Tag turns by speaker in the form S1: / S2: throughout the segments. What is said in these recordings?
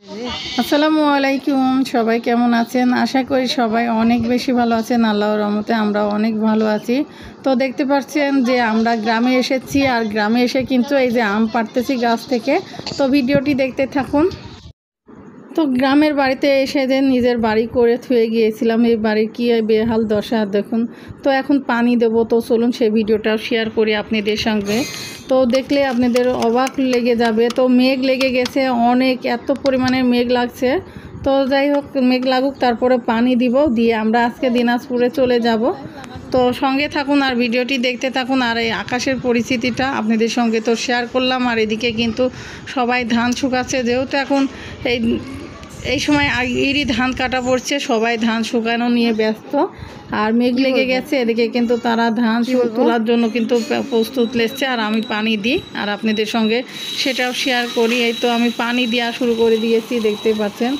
S1: আসসালামু আলাইকুম, সবাই কেমন আছেন? আশা করি সবাই অনেক বেশি ভালো আছেন। আল্লাহর রহমতে আমরা অনেক ভালো আছি। তো দেখতে পাচ্ছেন যে আমরা গ্রামে এসেছি, আর গ্রামে এসে কিন্তু এই যে আম পাড়তেছি গাছ থেকে। তো ভিডিওটি দেখতে থাকুন। তো গ্রামের বাড়িতে এসে যে নিজের বাড়ি করে থুয়ে গিয়েছিলাম, এই বাড়ির কী বেহাল দশা দেখুন। তো এখন পানি দেবো, তো চলুন সেই ভিডিওটাও শেয়ার করি আপনাদের সঙ্গে। তো দেখলে আপনাদের অবাক লেগে যাবে। তো মেঘ লেগে গেছে অনেক, এত পরিমাণে মেঘ লাগছে। তো যাই হোক, মেঘ লাগুক, তারপরে পানি দিব, দিয়ে আমরা আজকে দিনাজপুরে চলে যাব। তো সঙ্গে থাকুন আর ভিডিওটি দেখতে থাকুন। আর এই আকাশের পরিস্থিতিটা আপনাদের সঙ্গে তো শেয়ার করলাম। আর এদিকে কিন্তু সবাই ধান শুকাচ্ছে, যেহেতু এখন এই সময় এরই ধান কাটা পড়ছে, সবাই ধান শুকানো নিয়ে ব্যস্ত। আর মেঘ লেগে গেছে, এদিকে কিন্তু তারা ধান তোলার জন্য কিন্তু প্রস্তুত লেগছে। আর আমি পানি দিই আর আপনাদের সঙ্গে সেটাও শেয়ার করি। এই তো আমি পানি দেওয়া শুরু করে দিয়েছি, দেখতে পাচ্ছেন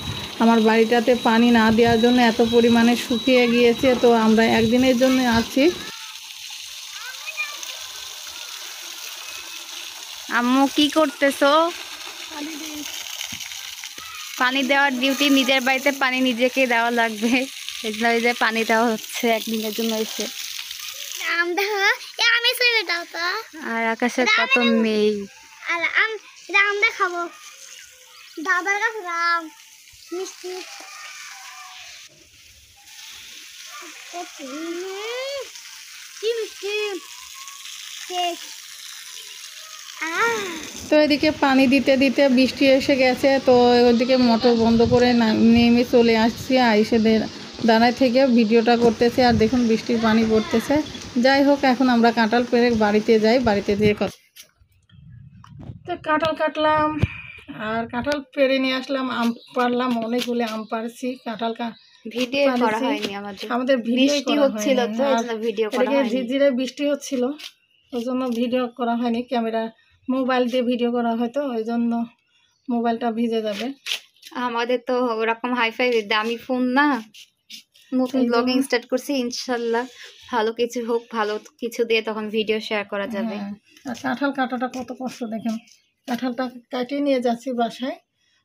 S1: আমার বাড়িটাতে পানি না দেওয়ার জন্য এত পরিমাণে শুকিয়ে গিয়েছে। তো আমরা একদিনের জন্য আছি।
S2: আম্মু কি করতেছো? পানি দেওয়ার ডিউটি, নিজের বাড়িতে পানি নিজেকে দেওয়া লাগবে। এই যে পানি দেওয়া হচ্ছে একদিনের জন্য এসে। আর আকাশে কত মেঘ।
S3: আমরা খাবো দাদার কাছে রাম মিষ্টি কি মিষ্টি কেক।
S1: তো এদিকে পানি দিতে দিতে বৃষ্টি এসে গেছে। তো ওইদিকে মোটর বন্ধ করে নেমে চলে আসছি, এসে দাঁড়ায় থেকে ভিডিওটা করতেছে। আর দেখুন বৃষ্টির পানি পড়তেছে। যাই হোক, এখন আমরা কাঁঠাল পেড়ে বাড়িতে যাই, বাড়িতে যেয়ে কথা। তো কাঁঠাল কাটলাম আর কাঁঠাল পেড়ে নিয়ে আসলাম, আম পারলাম, অনেকগুলো আম পারছি। কাঁঠাল
S2: ভিডিও করা হয়নি
S1: আমাদের, বৃষ্টি
S2: হচ্ছিল তো এজন্য ভিডিও করা হয়নি।
S1: ঝিরঝিরে বৃষ্টি হচ্ছিল, ওই জন্য ভিডিও করা হয়নি। ক্যামেরা মোবাইল দিয়ে ভিডিও করা হয়, তো ওই জন্য মোবাইলটা ভিজে যাবে।
S2: আমাদের তো ওরকম হাইফাই দামি ফোন না, নতুন ব্লগিং স্টার্ট করছি। ইনশাল্লাহ ভালো কিছু হোক, ভালো কিছু দিয়ে তখন ভিডিও শেয়ার করা যাবে।
S1: আর কাঁঠাল কাটাটা কত কষ্ট দেখেন। কাঁঠালটা কাটিয়ে নিয়ে যাচ্ছি বাসায়।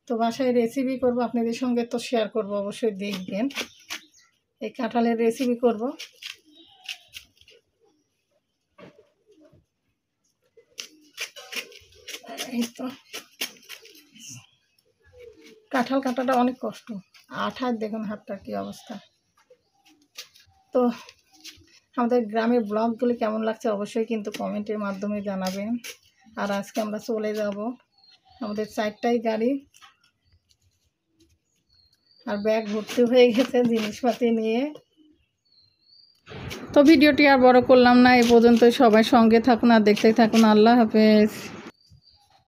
S1: তো বাসায় রেসিপি করব, আপনাদের সঙ্গে তো শেয়ার করব, অবশ্যই দেখবেন। এই কাঁঠালের রেসিপি করব। এই তো কাঁঠাল কাটাটা অনেক কষ্ট, আঠার দেখুন হাতটার কী অবস্থা। তো আমাদের গ্রামের ব্লগগুলি কেমন লাগছে অবশ্যই কিন্তু কমেন্টের মাধ্যমে জানাবেন। আর আজকে আমরা চলে যাব, আমাদের 4টাই গাড়ি, আর ব্যাগ ভর্তি হয়ে গেছে জিনিসপাতি নিয়ে। তো ভিডিওটি আর বড় করলাম না, এই পর্যন্তই। সবাই সঙ্গে থাকুন আর দেখতে থাকুন। আল্লাহ হাফেজ।